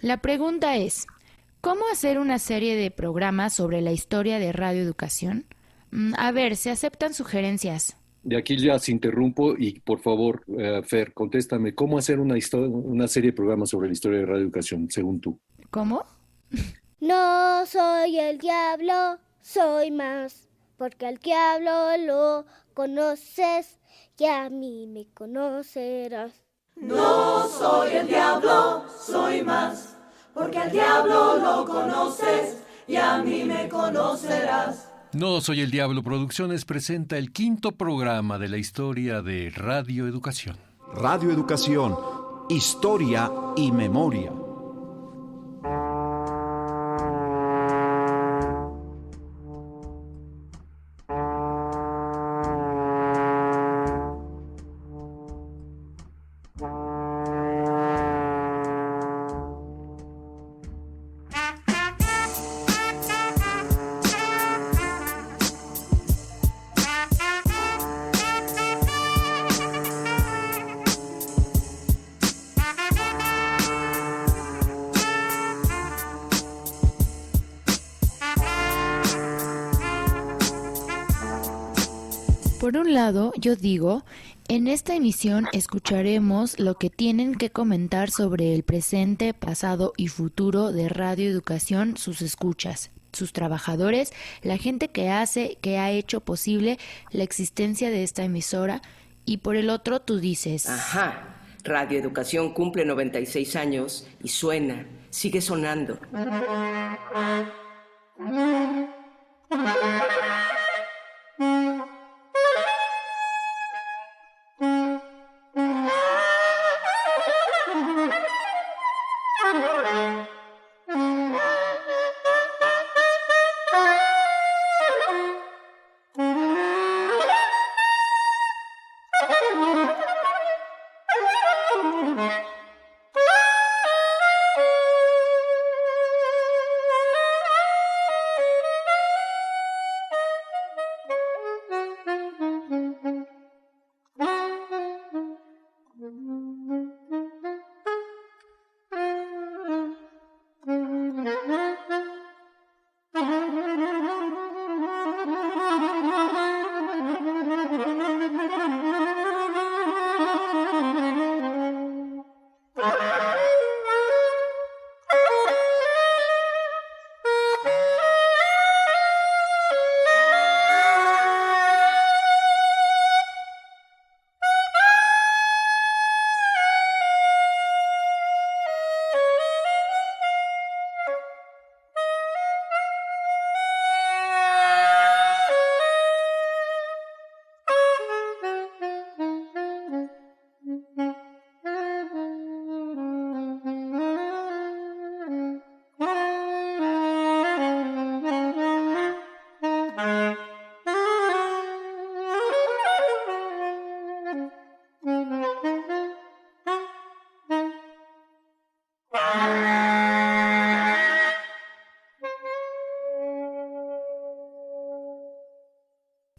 La pregunta es, ¿cómo hacer una serie de programas sobre la historia de radioeducación? A ver, se aceptan sugerencias. De aquí ya se interrumpo y por favor, Fer, contéstame, ¿cómo hacer una serie de programas sobre la historia de radioeducación, según tú? ¿Cómo? No soy el diablo, soy más, porque al diablo lo conoces y a mí me conocerás. No soy el diablo, soy más, porque al diablo lo conoces y a mí me conocerás. No Soy el Diablo Producciones presenta el quinto programa de la historia de radioeducación. Radioeducación, historia y memoria. Por un lado, yo digo, en esta emisión escucharemos lo que tienen que comentar sobre el presente, pasado y futuro de radioeducación, sus escuchas, sus trabajadores, la gente que ha hecho posible la existencia de esta emisora, y por el otro tú dices... Ajá, radioeducación cumple 96 años y suena, sigue sonando.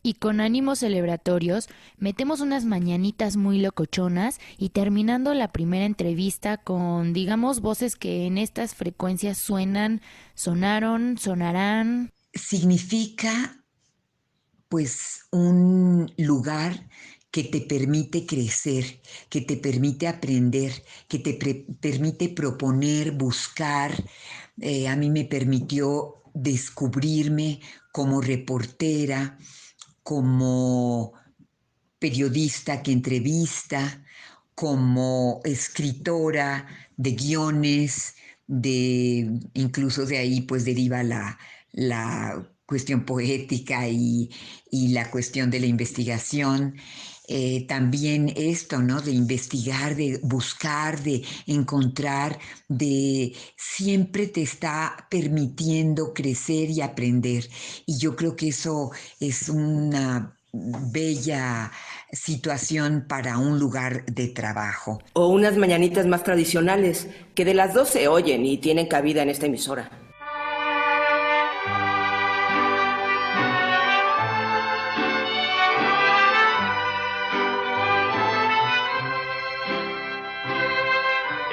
Y con ánimos celebratorios, metemos unas mañanitas muy locochonas y terminando la primera entrevista con, digamos, voces que en estas frecuencias suenan, sonaron, sonarán. Significa, pues, un lugar que te permite crecer, que te permite aprender, que te permite proponer, buscar. A mí me permitió descubrirme como reportera, como periodista que entrevista, como escritora de guiones, incluso de ahí pues deriva la cuestión poética y la cuestión de la investigación. También esto, ¿no? De investigar, de buscar, de encontrar, de siempre te está permitiendo crecer y aprender. Y yo creo que eso es una bella situación para un lugar de trabajo. O unas mañanitas más tradicionales, que de las dos se oyen y tienen cabida en esta emisora.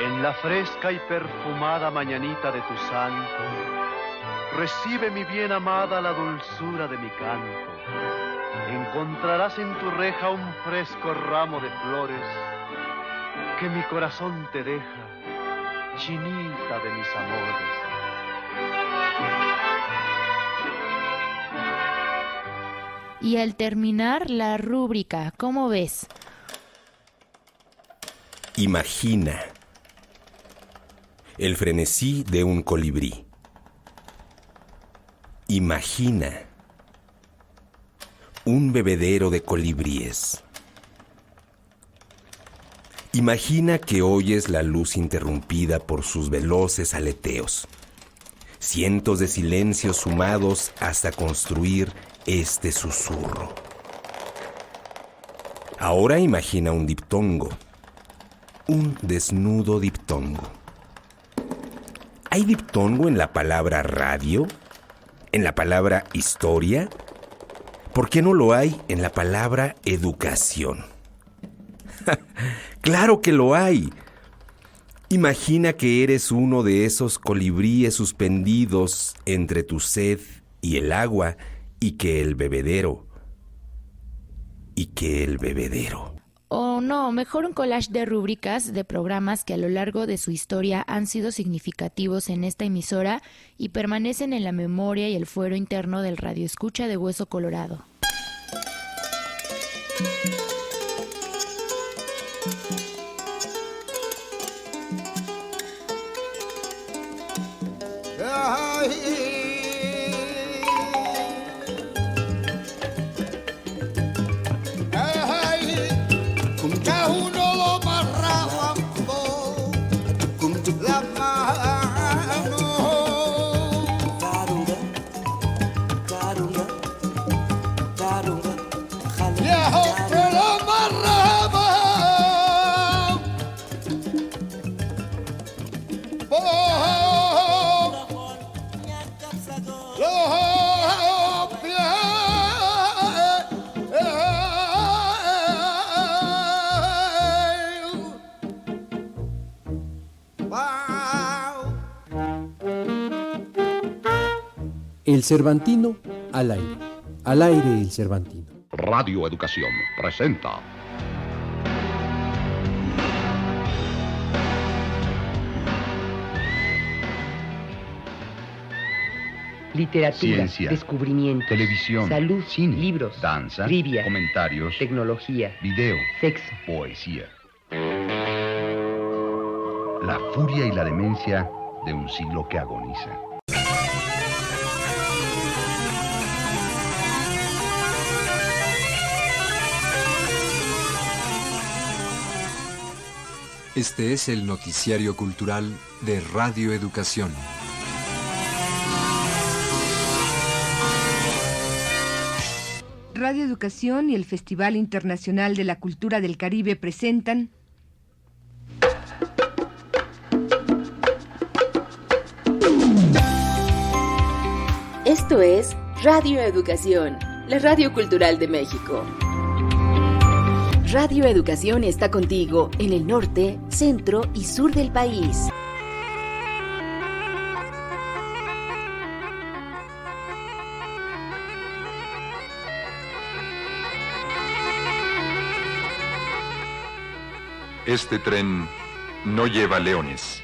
En la fresca y perfumada mañanita de tu santo, recibe mi bien amada la dulzura de mi canto. Encontrarás en tu reja un fresco ramo de flores que mi corazón te deja, chinita de mis amores. Y al terminar la rúbrica, ¿cómo ves? Imagina el frenesí de un colibrí. Imagina un bebedero de colibríes. Imagina que oyes la luz interrumpida por sus veloces aleteos. Cientos de silencios sumados hasta construir este susurro. Ahora imagina un diptongo. Un desnudo diptongo. ¿Hay diptongo en la palabra radio? ¿En la palabra historia? ¿Por qué no lo hay en la palabra educación? ¡Claro que lo hay! Imagina que eres uno de esos colibríes suspendidos entre tu sed y el agua y que el bebedero. O no, mejor un collage de rúbricas de programas que a lo largo de su historia han sido significativos en esta emisora y permanecen en la memoria y el fuero interno del radioescucha de Hueso Colorado. El Cervantino al aire. Al aire el Cervantino. Radio Educación presenta. Literatura, ciencia, descubrimientos, televisión, salud, cine, libros, danza, trivia, comentarios, tecnología, video, sexo, poesía. La furia y la demencia de un siglo que agoniza. Este es el noticiario cultural de Radio Educación. Radio Educación y el Festival Internacional de la Cultura del Caribe presentan Esto es Radio Educación, la radio cultural de México. Radio Educación está contigo en el norte, centro y sur del país. Este tren no lleva leones.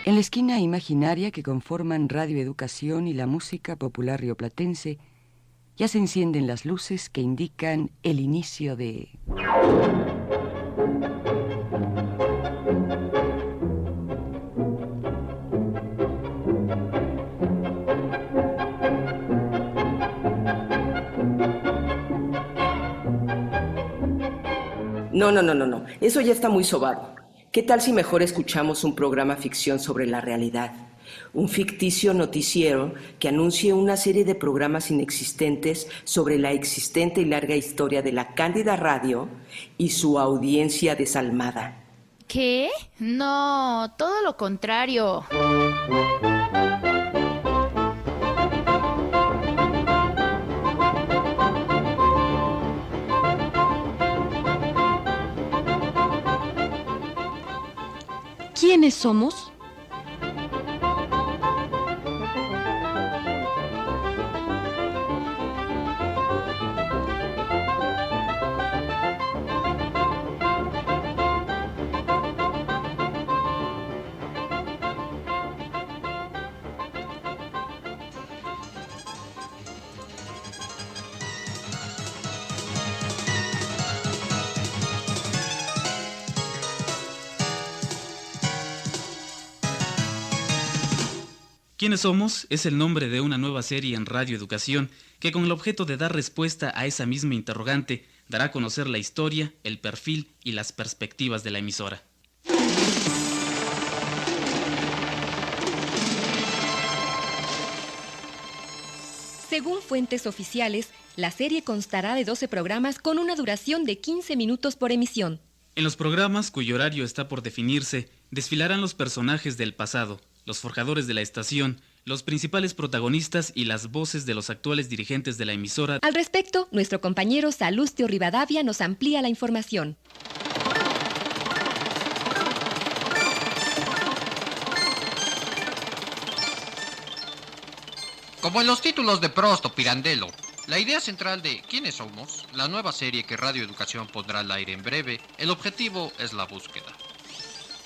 En la esquina imaginaria que conforman Radio Educación y la música popular rioplatense, ya se encienden las luces que indican el inicio de... No. Eso ya está muy sobado. ¿Qué tal si mejor escuchamos un programa ficción sobre la realidad? Un ficticio noticiero que anuncie una serie de programas inexistentes sobre la existente y larga historia de la cándida radio y su audiencia desalmada. ¿Qué? No, todo lo contrario. ¿Quiénes somos? ¿Quiénes somos? Es el nombre de una nueva serie en Radio Educación que, con el objeto de dar respuesta a esa misma interrogante, dará a conocer la historia, el perfil y las perspectivas de la emisora. Según fuentes oficiales, la serie constará de 12 programas con una duración de 15 minutos por emisión. En los programas, cuyo horario está por definirse, desfilarán los personajes del pasado, los forjadores de la estación, los principales protagonistas y las voces de los actuales dirigentes de la emisora. Al respecto, nuestro compañero Salustio Rivadavia nos amplía la información. Como en los títulos de Prost o Pirandello, la idea central de ¿Quiénes somos?, la nueva serie que Radio Educación pondrá al aire en breve, el objetivo es la búsqueda.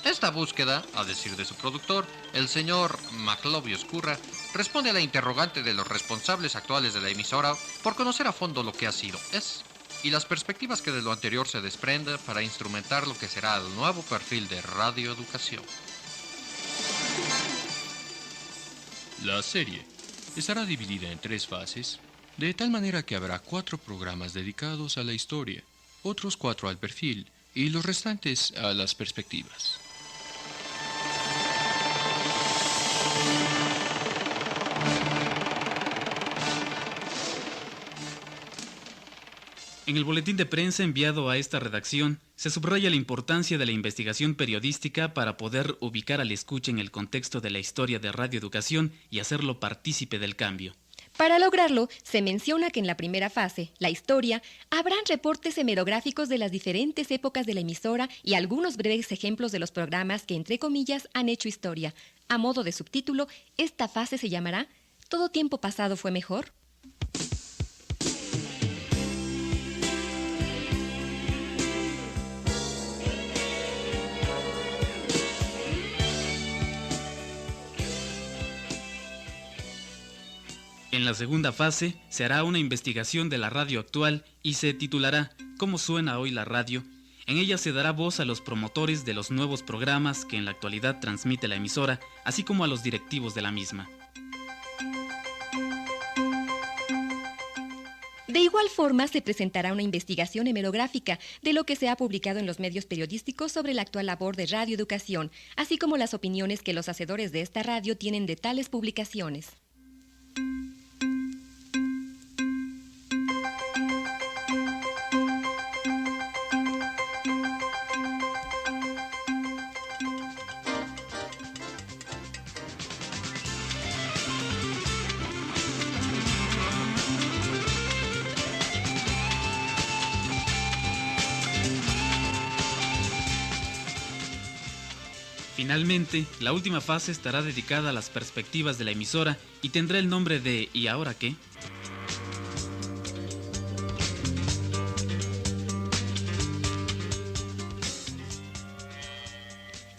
Esta búsqueda, a decir de su productor, el señor Maclovio Escurra, responde a la interrogante de los responsables actuales de la emisora por conocer a fondo lo que ha sido, es, y las perspectivas que de lo anterior se desprenden para instrumentar lo que será el nuevo perfil de Radio Educación. La serie estará dividida en 3 fases, de tal manera que habrá 4 programas dedicados a la historia, otros 4 al perfil y los restantes a las perspectivas. En el boletín de prensa enviado a esta redacción, se subraya la importancia de la investigación periodística para poder ubicar al escucha en el contexto de la historia de Radio Educación y hacerlo partícipe del cambio. Para lograrlo, se menciona que en la primera fase, la historia, habrán reportes hemerográficos de las diferentes épocas de la emisora y algunos breves ejemplos de los programas que, entre comillas, han hecho historia. A modo de subtítulo, esta fase se llamará ¿Todo tiempo pasado fue mejor? En la segunda fase se hará una investigación de la radio actual y se titulará ¿Cómo suena hoy la radio? En ella se dará voz a los promotores de los nuevos programas que en la actualidad transmite la emisora, así como a los directivos de la misma. De igual forma, se presentará una investigación hemerográfica de lo que se ha publicado en los medios periodísticos sobre la actual labor de Radio Educación, así como las opiniones que los hacedores de esta radio tienen de tales publicaciones. Finalmente, la última fase estará dedicada a las perspectivas de la emisora y tendrá el nombre de ¿Y ahora qué?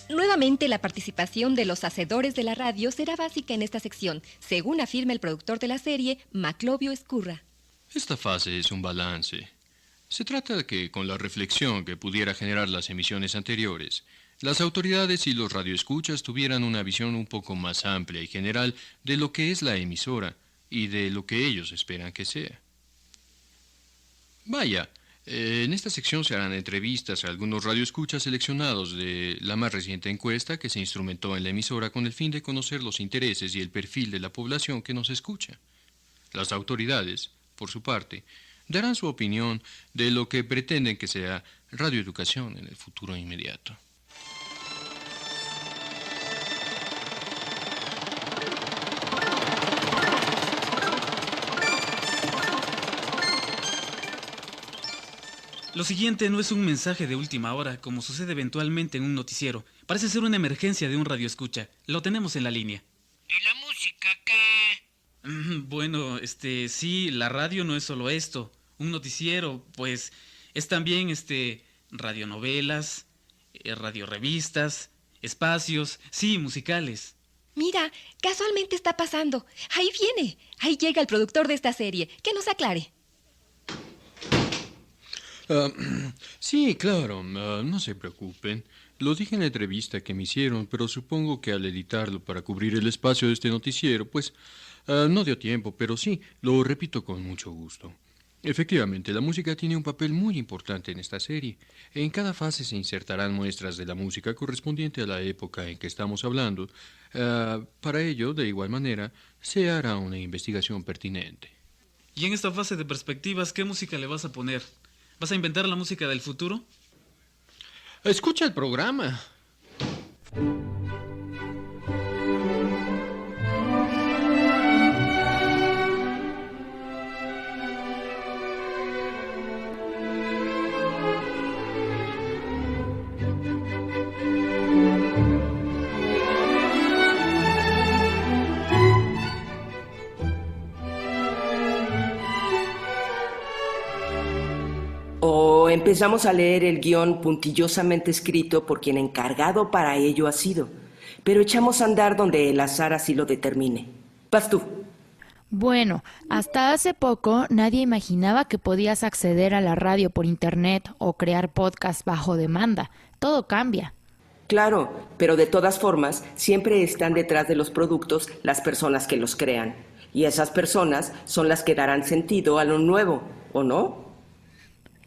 Nuevamente, la participación de los hacedores de la radio será básica en esta sección, según afirma el productor de la serie, Maclovio Escurra. Esta fase es un balance. Se trata de que, con la reflexión que pudiera generar las emisiones anteriores, las autoridades y los radioescuchas tuvieran una visión un poco más amplia y general de lo que es la emisora y de lo que ellos esperan que sea. Vaya, en esta sección se harán entrevistas a algunos radioescuchas seleccionados de la más reciente encuesta que se instrumentó en la emisora con el fin de conocer los intereses y el perfil de la población que nos escucha. Las autoridades, por su parte, darán su opinión de lo que pretenden que sea Radio Educación en el futuro inmediato. Lo siguiente no es un mensaje de última hora, como sucede eventualmente en un noticiero. Parece ser una emergencia de un radioescucha. Lo tenemos en la línea. ¿Y la música qué? Bueno, sí, la radio no es solo esto. Un noticiero, pues, es también, radionovelas, radiorevistas, espacios, sí, musicales. Mira, casualmente está pasando. Ahí viene. Ahí llega el productor de esta serie. Que nos aclare. Sí, claro, no se preocupen. Lo dije en la entrevista que me hicieron, pero supongo que al editarlo para cubrir el espacio de este noticiero, pues no dio tiempo, pero sí, lo repito con mucho gusto. Efectivamente, la música tiene un papel muy importante en esta serie. En cada fase se insertarán muestras de la música correspondiente a la época en que estamos hablando. Para ello, de igual manera, se hará una investigación pertinente. Y en esta fase de perspectivas, ¿qué música le vas a poner? ¿Vas a inventar la música del futuro? Escucha el programa. Empezamos a leer el guión puntillosamente escrito por quien encargado para ello ha sido, pero echamos a andar donde el azar así lo determine. Vas tú. Bueno, hasta hace poco nadie imaginaba que podías acceder a la radio por internet o crear podcast bajo demanda. Todo cambia. Claro, pero de todas formas, siempre están detrás de los productos las personas que los crean. Y esas personas son las que darán sentido a lo nuevo, ¿o no?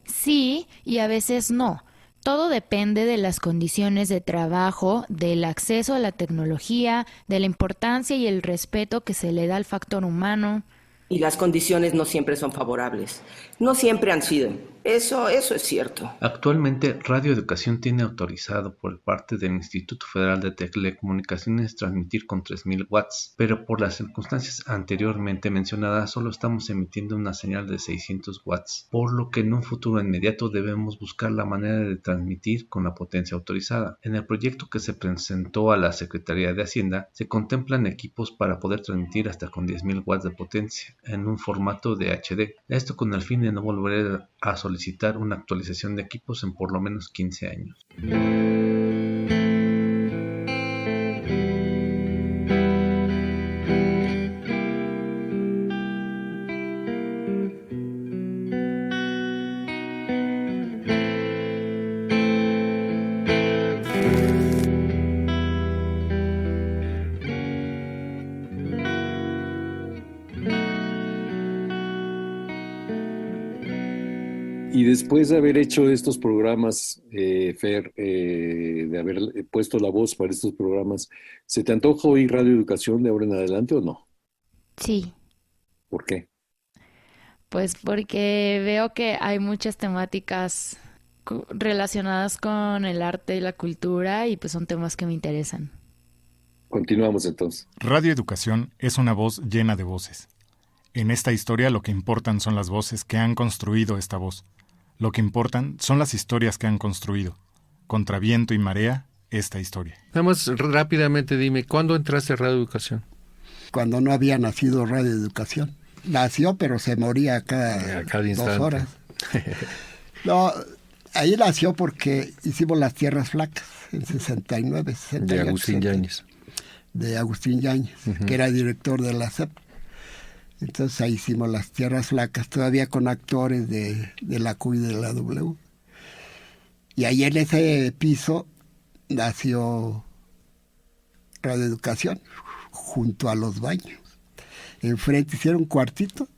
Sí, y a veces no. Todo depende de las condiciones de trabajo, del acceso a la tecnología, de la importancia y el respeto que se le da al factor humano. Y las condiciones no siempre son favorables. No siempre han sido. Eso es cierto. Actualmente, Radio Educación tiene autorizado por parte del Instituto Federal de Telecomunicaciones transmitir con 3000 watts, pero por las circunstancias anteriormente mencionadas solo estamos emitiendo una señal de 600 watts, por lo que en un futuro inmediato debemos buscar la manera de transmitir con la potencia autorizada. En el proyecto que se presentó a la Secretaría de Hacienda, se contemplan equipos para poder transmitir hasta con 10.000 watts de potencia, en un formato de HD. Esto con el fin de no volver a solicitar una actualización de equipos en por lo menos 15 años. Y después de haber hecho estos programas, Fer, de haber puesto la voz para estos programas, ¿se te antoja oír Radio Educación de ahora en adelante o no? Sí. ¿Por qué? Pues porque veo que hay muchas temáticas relacionadas con el arte y la cultura y pues son temas que me interesan. Continuamos entonces. Radio Educación es una voz llena de voces. En esta historia lo que importan son las voces que han construido esta voz. Lo que importan son las historias que han construido. Contra viento y marea, esta historia. Nada más rápidamente dime, ¿cuándo entraste a Radio Educación? Cuando no había nacido Radio Educación. Nació, pero se moría cada 2 horas. No, ahí nació porque hicimos Las Tierras Flacas en 69. 68, de Agustín Yáñez. De Agustín Yáñez, que era director de la SEP. Entonces ahí hicimos Las Tierras Flacas, todavía con actores de la Q y de la W. Y ahí en ese piso nació Radio Educación, junto a los baños. Enfrente hicieron un cuartito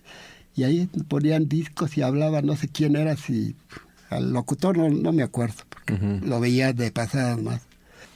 y ahí ponían discos y hablaban, no sé quién era, si al locutor no me acuerdo, porque lo veía de pasadas más.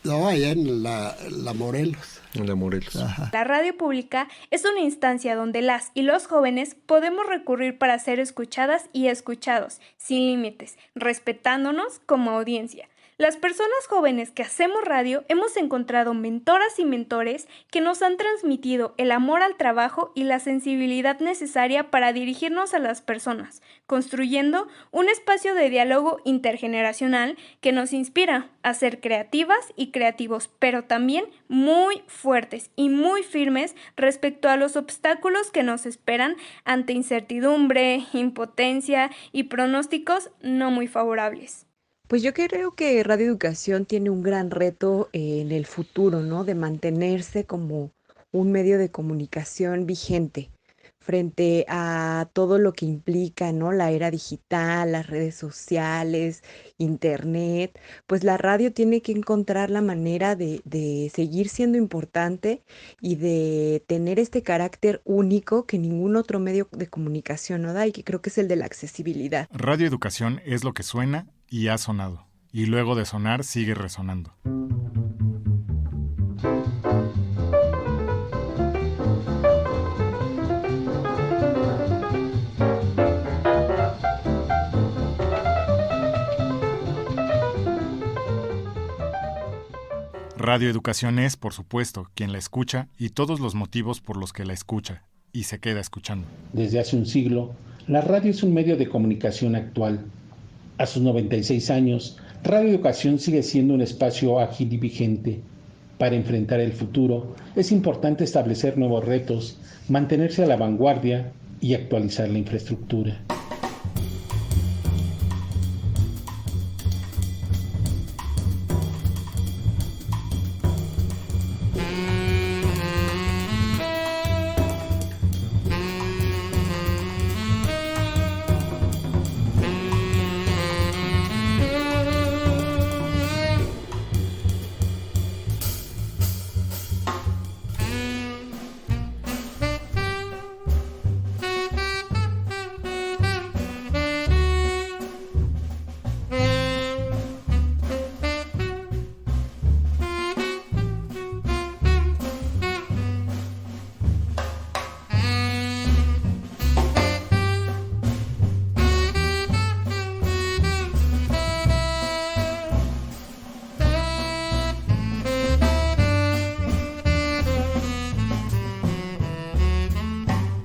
No, allá en la Morelos. En la Morelos. Ajá. La radio pública es una instancia donde las y los jóvenes podemos recurrir para ser escuchadas y escuchados, sin límites, respetándonos como audiencia. Las personas jóvenes que hacemos radio hemos encontrado mentoras y mentores que nos han transmitido el amor al trabajo y la sensibilidad necesaria para dirigirnos a las personas, construyendo un espacio de diálogo intergeneracional que nos inspira a ser creativas y creativos, pero también muy fuertes y muy firmes respecto a los obstáculos que nos esperan ante incertidumbre, impotencia y pronósticos no muy favorables. Pues yo creo que Radio Educación tiene un gran reto en el futuro, ¿no? De mantenerse como un medio de comunicación vigente frente a todo lo que implica, ¿no? La era digital, las redes sociales, internet. Pues la radio tiene que encontrar la manera de seguir siendo importante y de tener este carácter único que ningún otro medio de comunicación no da, y que creo que es el de la accesibilidad. Radio Educación es lo que suena y ha sonado, y luego de sonar sigue resonando. Radio Educación es, por supuesto, quien la escucha y todos los motivos por los que la escucha y se queda escuchando. Desde hace un siglo, la radio es un medio de comunicación actual. A sus 96 años, Radio Educación sigue siendo un espacio ágil y vigente. Para enfrentar el futuro, es importante establecer nuevos retos, mantenerse a la vanguardia y actualizar la infraestructura.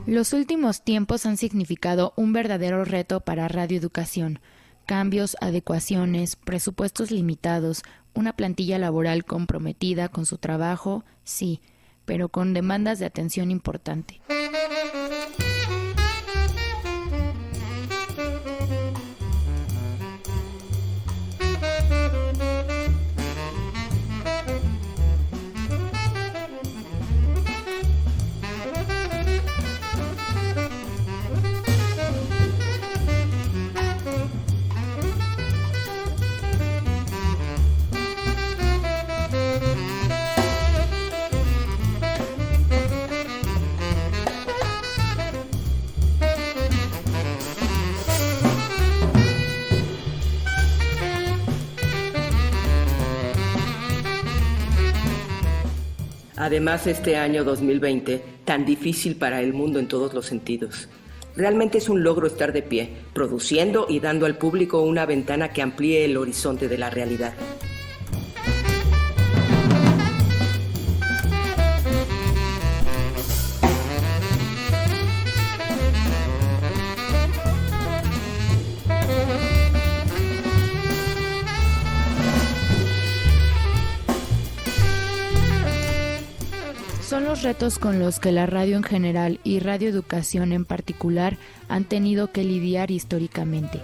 Los últimos tiempos han significado un verdadero reto para Radio Educación. Cambios, adecuaciones, presupuestos limitados, una plantilla laboral comprometida con su trabajo, sí, pero con demandas de atención importante. Además, este año 2020, tan difícil para el mundo en todos los sentidos. Realmente es un logro estar de pie, produciendo y dando al público una ventana que amplíe el horizonte de la realidad. Son los retos con los que la radio en general y Radio Educación en particular han tenido que lidiar históricamente.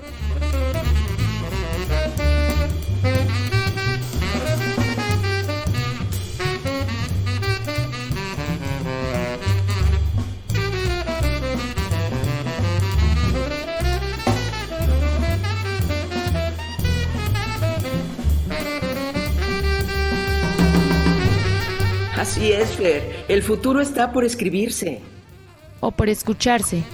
Así es, Fer. El futuro está por escribirse. O por escucharse.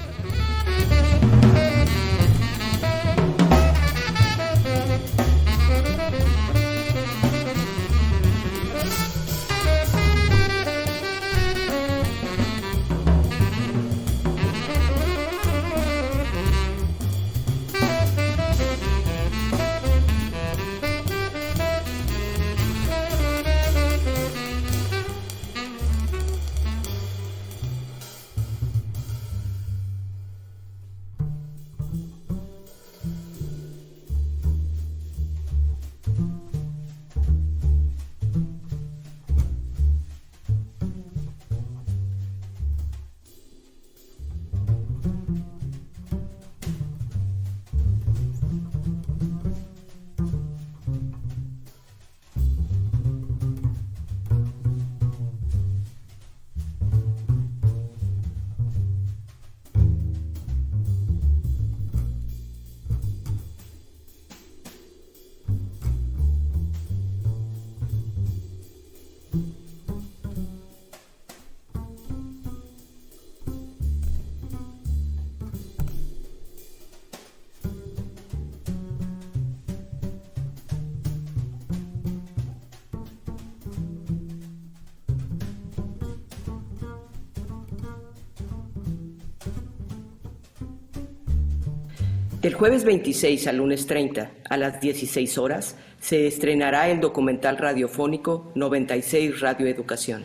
Del jueves 26 al lunes 30 a las 16 horas se estrenará el documental radiofónico 96 Radio Educación.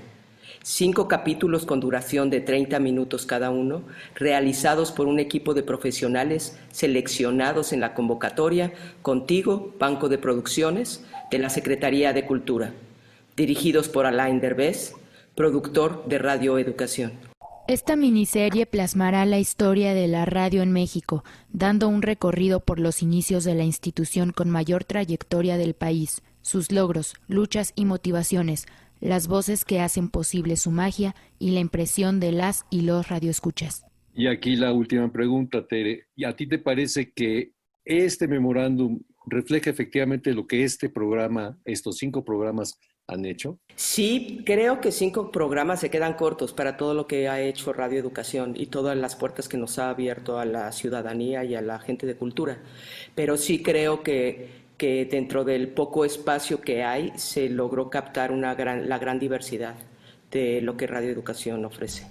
5 capítulos con duración de 30 minutos cada uno, realizados por un equipo de profesionales seleccionados en la convocatoria Contigo, Banco de Producciones, de la Secretaría de Cultura, dirigidos por Alain Derbez, productor de Radio Educación. Esta miniserie plasmará la historia de la radio en México, dando un recorrido por los inicios de la institución con mayor trayectoria del país, sus logros, luchas y motivaciones, las voces que hacen posible su magia y la impresión de las y los radioescuchas. Y aquí la última pregunta, Tere. ¿Y a ti te parece que este memorándum refleja efectivamente lo que este programa, estos 5 programas han hecho? Sí, creo que 5 programas se quedan cortos para todo lo que ha hecho Radio Educación y todas las puertas que nos ha abierto a la ciudadanía y a la gente de cultura. Pero sí creo que dentro del poco espacio que hay se logró captar la gran diversidad de lo que Radio Educación ofrece.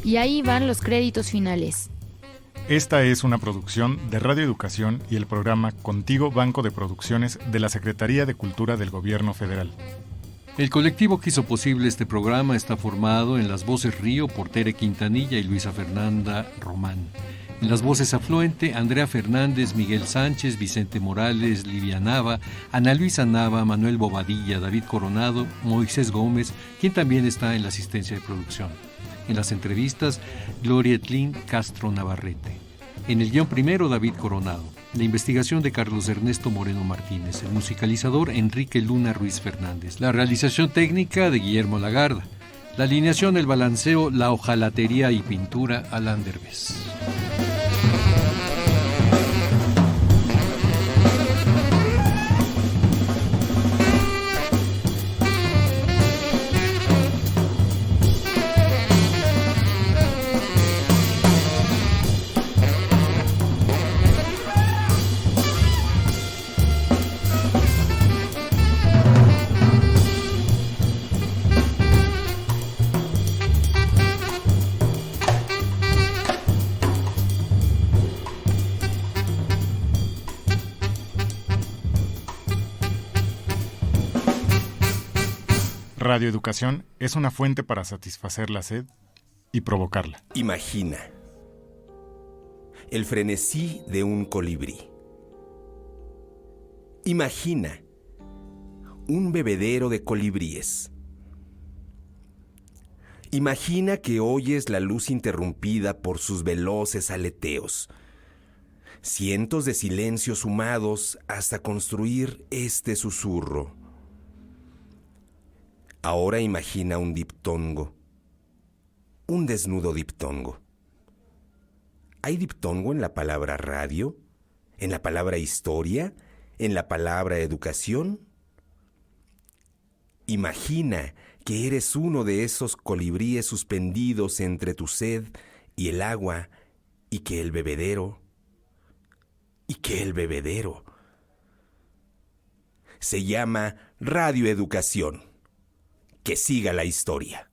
Y ahí van los créditos finales. Esta es una producción de Radio Educación y el programa Contigo, Banco de Producciones de la Secretaría de Cultura del Gobierno Federal. El colectivo que hizo posible este programa está formado en las voces Río por Tere Quintanilla y Luisa Fernanda Román. En las voces Afluente, Andrea Fernández, Miguel Sánchez, Vicente Morales, Livia Nava, Ana Luisa Nava, Manuel Bobadilla, David Coronado, Moisés Gómez, quien también está en la asistencia de producción. En las entrevistas, Gloria Etlin Castro Navarrete. En el guión primero, David Coronado. La investigación de Carlos Ernesto Moreno Martínez. El musicalizador, Enrique Luna Ruiz Fernández. La realización técnica de Guillermo Lagarda. La alineación, el balanceo, la hojalatería y pintura, Alain Derbez. Radio Educación es una fuente para satisfacer la sed y provocarla. Imagina el frenesí de un colibrí. Imagina un bebedero de colibríes. Imagina que oyes la luz interrumpida por sus veloces aleteos. Cientos de silencios sumados hasta construir este susurro. Ahora imagina un diptongo, un desnudo diptongo. ¿Hay diptongo en la palabra radio? ¿En la palabra historia? ¿En la palabra educación? Imagina que eres uno de esos colibríes suspendidos entre tu sed y el agua, y que el bebedero se llama Radio Educación. Que siga la historia.